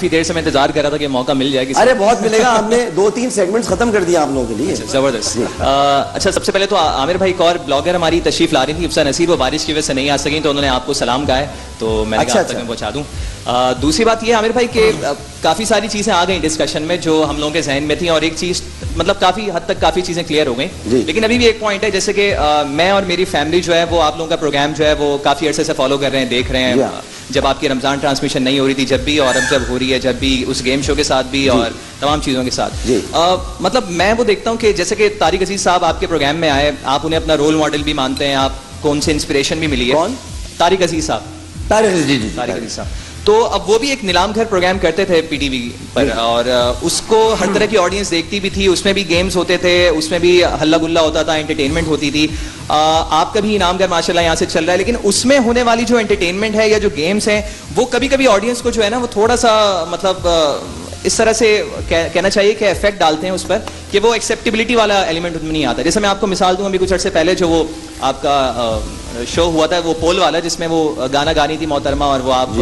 काफी देर से मैं इंतजार कर रहा था कि मौका मिल जाएगी। अरे बहुत मिलेगा, हमने 2-3 सेगमेंट्स खत्म कर दिया आप लोगों के लिए। जबरदस्त। अच्छा, सबसे पहले तो आमिर भाई, एक और ब्लॉगर हमारी तशरीफ ला रही थी, अफसा नसीर, वो बारिश की वजह से नहीं आ सकी, तो उन्होंने आपको सलाम कहा है, तो मैंने कहा आप तक मैं पहुंचा दूं। दूसरी बात ये आमिर भाई कि काफी सारी चीजें आ गई डिस्कशन में जो हम लोगों के जहन में थी, और एक चीज मतलब काफी हद तक काफी चीजें क्लियर हो गई, लेकिन अभी भी एक पॉइंट है, जैसे कि मैं और मेरी फैमिली जो है वो आप लोगों का प्रोग्राम जो है वो काफी अरसे से फॉलो कर रहे हैं, देख रहे हैं। जब आपकी रमजान ट्रांसमिशन नहीं हो रही थी जब भी, और अब जब हो रही है जब भी, उस गेम शो के साथ भी और तमाम चीज़ों के साथ, मतलब मैं वो देखता हूँ कि जैसे कि तारिक अजीज साहब आपके प्रोग्राम में आए, आप उन्हें अपना रोल मॉडल भी मानते हैं, आप कौन से इंस्पिरेशन भी मिली है? कौन? तारिक अजीज साहब। तारिक अजीज साहब तो अब वो भी एक नीलाम घर प्रोग्राम करते थे पीटीवी पर, और उसको हर तरह की ऑडियंस देखती भी थी, उसमें भी गेम्स होते थे, उसमें भी हल्ला गुल्ला होता था, एंटरटेनमेंट होती थी। आपका भी इनाम घर माशाल्लाह यहाँ से चल रहा है, लेकिन उसमें होने वाली जो एंटरटेनमेंट है या जो गेम्स हैं वो कभी कभी ऑडियंस को जो है ना वो थोड़ा सा मतलब इस तरह से कहना चाहिए कि इफेक्ट डालते हैं उस पर कि वो एक्सेप्टेबिलिटी वाला एलिमेंट उनमें नहीं आता। जैसे मैं आपको मिसाल दूं, अभी कुछ अर्से पहले जो वो आपका शो हुआ था वो पोल वाला, जिसमें वो गाना गानी थी मोहतरमा, और वो आप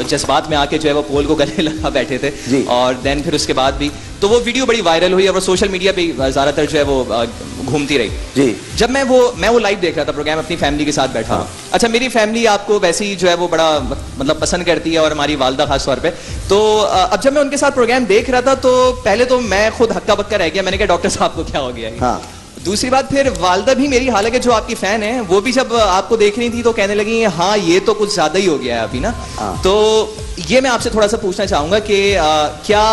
जज्बात में आके जो है वो पोल को गले लगा बैठे थे, और देन फिर उसके बाद भी तो वो वीडियो बड़ी वायरल हुई और वो सोशल मीडिया पे ज्यादातर जो है वो घूमती रही। जब मैं वो लाइव देख रहा था प्रोग्राम, अपनी फैमिली के साथ बैठा। अच्छा, मेरी फैमिली आपको वैसे ही जो है वो बड़ा मतलब पसंद करती है, और हमारी वालदा खास तौर पे। तो अब जब मैं उनके साथ प्रोग्राम देख रहा था तो पहले तो मैं खुद हक्का बक्का रह गया, मैंने कहा डॉक्टर साहब को क्या हो गया है। दूसरी बात, फिर वालदा भी मेरी, हालांकि जो आपकी फैन है, वो भी जब आपको देख रही थी तो कहने लगी हाँ ये तो कुछ ज्यादा ही हो गया है अभी ना। तो ये मैं आपसे थोड़ा सा पूछना चाहूंगा कि क्या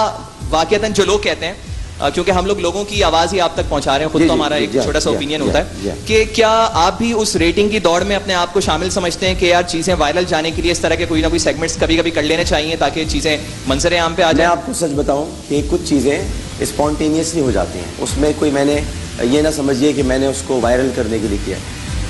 वाकईतन जो लोग कहते हैं, क्योंकि हम लोग लोगों की आवाज ही आप तक पहुंचा रहे हैं, खुद तो हमारा एक छोटा सा ओपिनियन होता है, कि क्या आप भी उस रेटिंग की दौड़ में अपने आप को शामिल समझते हैं कि यार चीजें वायरल जाने के लिए इस तरह के कोई ना कोई सेगमेंट्स कभी कभी कर लेने चाहिए ताकि चीजें मंजर आम पे आ जाए? मैं आपको सच बताऊं कि कुछ चीजें स्पॉन्टेनियसली हो जाती हैं, उसमें कोई मैंने ये ना समझिए कि मैंने उसको वायरल करने के लिए किया,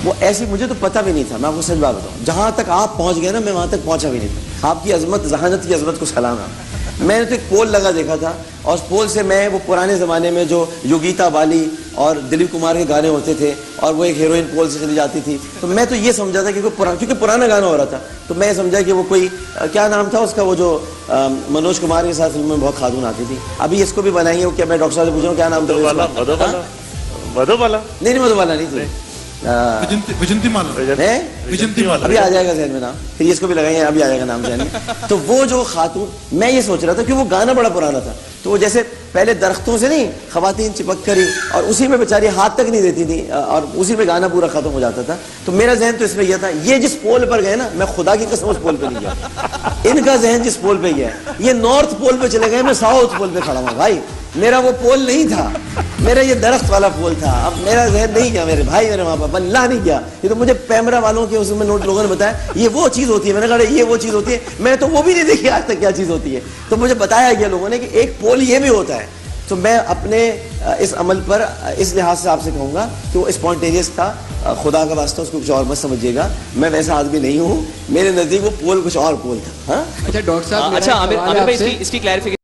वो ऐसी मुझे तो पता भी नहीं था। मैं आपको सच बात बताऊं, जहां तक आप पहुंच गए ना मैं वहां तक पहुंचा भी नहीं था। आपकी अजमत, जहानत की अजमत को सलाम है। मैंने तो एक पोल लगा देखा था, और उस पोल से मैं वो पुराने ज़माने में जो योगिता बाली और दिलीप कुमार के गाने होते थे, और वो एक हीरोइन पोल से चली जाती थी, तो मैं तो ये समझा था कि क्योंकि पुराना गाना हो रहा था, तो मैं समझा कि वो कोई क्या नाम था उसका, वो जो मनोज कुमार के साथ फिल्म में बहुत खातून आती थी, अभी इसको भी बनाएंगे। क्या मैं डॉक्टर साहब से पूछ रहा हूँ क्या नाम था? मधुबाला नहीं, मधुबाला नहीं थी, विजंतीमाला। अभी आ जाएगा जहन में नाम, फिर इसको भी लगाएंगे, अभी आ जाएगा नाम जहन में। तो वो जो खातून, मैं ये सोच रहा था कि वो गाना बड़ा पुराना था, तो वो जैसे पहले दरख्तों से नहीं खवातीन चिपक करी, और उसी में बेचारी हाथ तक नहीं देती थी, और उसी में गाना पूरा खत्म हो जाता था। तो मेरा जहन तो इसमें यह था, ये जिस पोल पर गए ना, मैं खुदा की कसम उस पोल पे नहीं गया। इनका जहन जिस पोल पे गया, ये नॉर्थ पोल पे चले गए, मैं साउथ पोल पे खड़ा हूँ भाई। मेरा वो पोल नहीं था, मेरा ये दरख्त वाला पोल था। अब मेरा जहन नहीं गया, मेरे भाई मेरे माँ बाप अल्लाह नहीं गया। ये तो मुझे पैमरा वालों के उसमें नोट लोगों ने बताया ये वो चीज़ होती है, मैंने कहा ये वो चीज़ होती है, मैं तो वो भी नहीं देखी आज तक क्या चीज़ होती है। तो मुझे बताया गया लोगों ने कि एक पोल ये भी होता है। तो मैं अपने इस अमल पर इस लिहाज से आपसे कहूँगा कि वो स्पॉन्टेनियस था, खुदा का वास्ता उसको कुछ और मत समझिएगा, मैं वैसा आदमी नहीं हूँ, मेरे नज़दीक वो पोल कुछ और पोल था। हाँ, अच्छा डॉक्टर साहब, अच्छा आमिर भाई इसकी क्लैरिफिकेशन